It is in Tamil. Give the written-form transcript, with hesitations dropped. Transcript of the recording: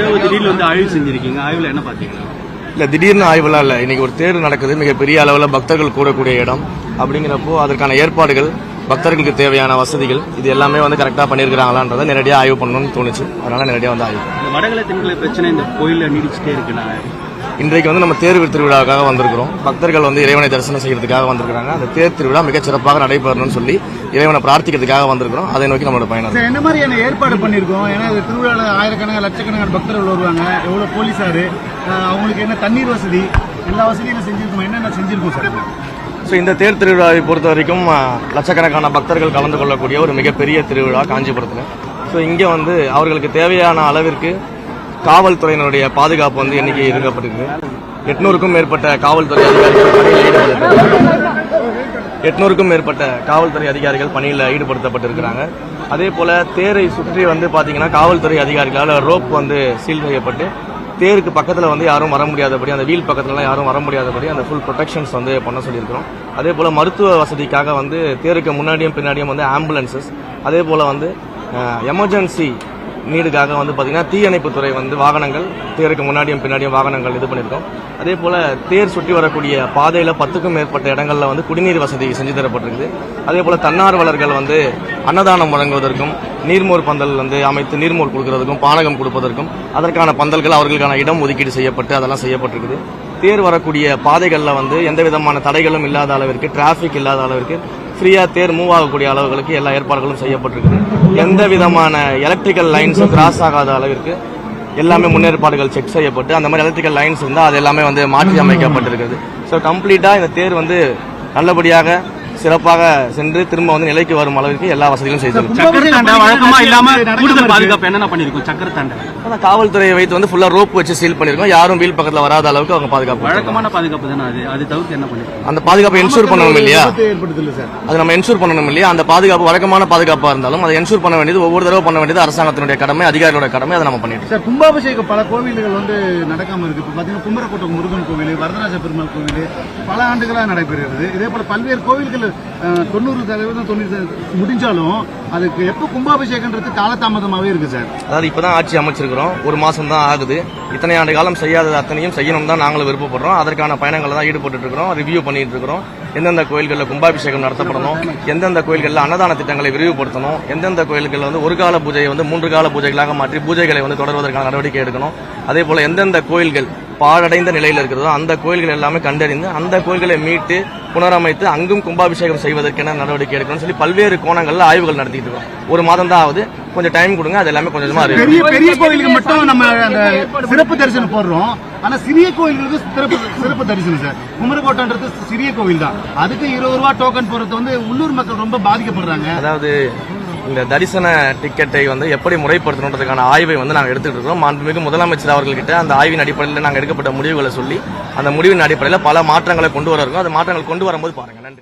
இரவு திடீர்னு ஆய்வு செஞ்சிருக்கீங்க. ஆய்வுல என்ன பாத்தீங்கன்னா? இல்ல திடீர்னு ஆய்வுலாம் இல்ல. இன்னைக்கு ஒரு தேர் நடக்குது, மிகப்பெரிய அளவில் பக்தர்கள் கூடக்கூடிய இடம். அப்படிங்கிறப்போ அதற்கான ஏற்பாடுகள், பக்தர்களுக்கு தேவையான வசதிகள், இது எல்லாமே கரெக்டா பண்ணிருக்காங்களான்றதை நேரடியாக ஆய்வு பண்ணணும்னு தோணுச்சு. அதனால நேரடியாக ஆய்வு. இந்த வடகலை தென்கலை பிரச்சனை இந்த கோயில நீடிச்சுட்டே இருக்குண்ணா. இன்றைக்கு நம்ம தேர் திருவிழாவுக்காக வந்திருக்கிறோம். பக்தர்கள் இறைவனை தரிசனம் செய்யறதுக்காக வந்திருக்காங்க. அந்த தேர் திருவிழா மிகச் சிறப்பாக நடைபெறணும்னு சொல்லி இறைவனை பிரார்த்திக்கிறதுக்காக வந்திருக்கிறோம். அதை நோக்கி நம்மளோட பயணம். என்ன மாதிரியான ஏற்பாடு பண்ணிருக்கோம்? ஏன்னா திருவிழாவில் ஆயிரக்கணக்கான லட்சக்கணக்கான பக்தர்கள் வருவாங்க. எவ்வளவு போலீசாரு, அவங்களுக்கு என்ன தண்ணீர் வசதி, எல்லா வசதியும் செஞ்சிருக்கோம். என்னென்ன செஞ்சிருக்கோம் சார்? இந்த தேர் திருவிழாவை பொறுத்த வரைக்கும் லட்சக்கணக்கான பக்தர்கள் கலந்து கொள்ளக்கூடிய ஒரு மிகப்பெரிய திருவிழா காஞ்சிபுரத்தில். இங்கே அவர்களுக்கு தேவையான அளவிற்கு காவல்துறையினுடைய பாதுகாப்பு எண்ணிக்கை இருக்கப்பட்டிருக்கு. 800க்கும் மேற்பட்ட காவல்துறை அதிகாரிகள் பணியில் ஈடுபடுத்தப்பட்டிருக்கிறாங்க. அதே போல தேரை சுற்றி பாத்தீங்கன்னா காவல்துறை அதிகாரிகளால் ரோப் சீல் செய்யப்பட்டு தேருக்கு பக்கத்தில் யாரும் வர முடியாதபடி, அந்த வீல் பக்கத்துலலாம் யாரும் வர முடியாதபடி அந்த ஃபுல் ப்ரொடெக்ஷன்ஸ் பண்ண சொல்லியிருக்கிறோம். அதே போல மருத்துவ வசதிக்காக தேருக்கு முன்னாடியும் பின்னாடியும் ஆம்புலன்சஸ், அதே போல எமர்ஜென்சி நீடுக்காக பாத்தீங்கன்னா தீயணைப்புத்துறை வாகனங்கள் தேருக்கு முன்னாடியும் பின்னாடியும் வாகனங்கள் இது பண்ணியிருக்கோம். அதே போல தேர் சுற்றி வரக்கூடிய பாதையில 10க்கும் மேற்பட்ட இடங்கள்ல குடிநீர் வசதி செஞ்சு தரப்பட்டிருக்குது. அதே போல தன்னார்வலர்கள் அன்னதானம் வழங்குவதற்கும், நீர்மோர் பந்தல் அமைத்து நீர்மோர் கொடுக்கறதுக்கும், பானகம் கொடுப்பதற்கும் அதற்கான பந்தல்கள் அவர்களுக்கான இடம் ஒதுக்கீடு செய்யப்பட்டு அதெல்லாம் செய்யப்பட்டிருக்குது. தேர் வரக்கூடிய பாதைகள்ல எந்த விதமான தடைகளும் இல்லாத அளவிற்கு, டிராபிக் இல்லாத அளவிற்கு ஃப்ரீயா தேர் மூவ் ஆகக்கூடிய அளவுகளுக்கு எல்லா ஏற்பாடுகளும் செய்யப்பட்டிருக்கு. எந்த விதமான எலக்ட்ரிக்கல் லைன்ஸும் கிராஸ் ஆகாத அளவிற்கு எல்லாமே முன்னேற்பாடுகள் செக் செய்யப்பட்டு, அந்த மாதிரி எலக்ட்ரிக்கல் லைன்ஸ் இருந்தால் அது எல்லாமே மாற்றி அமைக்கப்பட்டிருக்கிறது. ஸோ கம்ப்ளீட்டா இந்த தேர் நல்லபடியாக சிறப்பாக சென்று திரும்ப நிலைக்கு வரும் அளவிற்கு எல்லா வசதிகளும் செய்திருக்கும். காவல்துறையை வைத்து ஃபுல்லா ரோப் வச்சு சீல் பண்ணிருக்கோம். யாரும் வீல் பக்கத்துல வராத அளவுக்கு அவங்க பாதுகாப்பு. வழக்கமான பாதுகாப்பு தானே அது தவிர்த்து என்ன பண்ணிருக்கோம்? அந்த பாதுகாப்பை என்ஷூர் பண்ணணும் இல்லையா? அது நம்ம என்ஷூர் பண்ணணும் இல்லையா? அந்த பாதுகாப்பு வழக்கமான பாதுகாப்பா இருந்தாலும் அதை என்ஷூர் பண்ண வேண்டியது, ஒவ்வொரு தடவை பண்ண வேண்டியது அரசாங்கத்தினுடைய கடமை, அதிகாரிகளோட கடமை. அதை நம்ம பண்ணிட்டு சார், கும்பாபிஷேகம் பல கோவில்கள் நடக்காம இருக்கு. இப்போ பாத்தீங்கன்னா கும்பரக்கோட்டை முருகன் கோவில், வரதராஜ பெருமாள் கோவில் பல ஆண்டுகளாக நடைபெறுகிறது. இதே போல பல்வேறு கோவில்கள் 90% முடிஞ்சாலும் அதுக்கு எப்ப கும்பாபிஷேகம்ன்றது காலதாமதமாவே இருக்கு சார். அதாவது இப்பதான் ஆட்சி அமைச்சிருக்கிறோம், ஒரு மாசம் தான் ஆகுது. இத்தனை ஆண்டு காலம் செய்யாத அத்தனையும் செய்யணும் தான் நாங்களும் விருப்பப்படுறோம். அதற்கான பயணங்களை தான் ஈடுபட்டு இருக்கிறோம், ரிவ்யூ பண்ணிட்டு இருக்கிறோம். எந்தெந்த கோயில்களில் கும்பாபிஷேகம் நடத்தப்படணும், எந்தெந்த கோயில்களில் அன்னதான திட்டங்களை விரிவுபடுத்தணும், எந்தெந்த கோயில்களில் ஒரு கால பூஜையை 3 கால பூஜைகளாக மாற்றி பூஜைகளை தொடர்வதற்கான நடவடிக்கை எடுக்கணும். அதே போல எந்தெந்த கோயில்கள் பாழடைந்த நிலையில் இருக்கிறதோ அந்த கோயில்கள் எல்லாமே கண்டறிந்து அந்த கோயில்களை மீட்டு புனரமைத்து அங்கும் கும்பாபிஷேகம் செய்வதற்கென நடவடிக்கை எடுக்கணும்னு சொல்லி பல்வேறு கோணங்கள்ல ஆய்வுகள் நடத்திட்டு இருக்கோம். ஒரு மாதம் தான் ஆகுது, கொஞ்சம் டைம் கொடுங்க. அது எல்லாமே கொஞ்சமா பெரிய கோயிலுக்கு மட்டும் நம்ம அந்த சிறப்பு தரிசனம் போடுறோம். ஆனா சிறிய கோயில்களுக்கு சிறப்பு தரிசனம் சார். குமரக்கோட்டைன்றது சிறிய கோவில் தான், அதுக்கு 20 ரூபா டோக்கன் போறது உள்ளூர் மக்கள் ரொம்ப பாதிக்கப்படுறாங்க. அதாவது இந்த தரிசன டிக்கெட்டை எப்படி முறைப்படுத்தணுன்றதுக்கான ஆய்வை நாங்கள் எடுத்துட்டு இருக்கோம். மாண்புமிகு முதலமைச்சர் அவர்கள்கிட்ட அந்த ஆய்வின் அடிப்படையில் நாங்கள் எடுக்கப்பட்ட முடிவுகளை சொல்லி அந்த முடிவின் அடிப்படையில் பல மாற்றங்களை கொண்டு வர இருக்கோம். அந்த மாற்றங்கள் கொண்டு வரும்போது பாருங்க. நன்றி.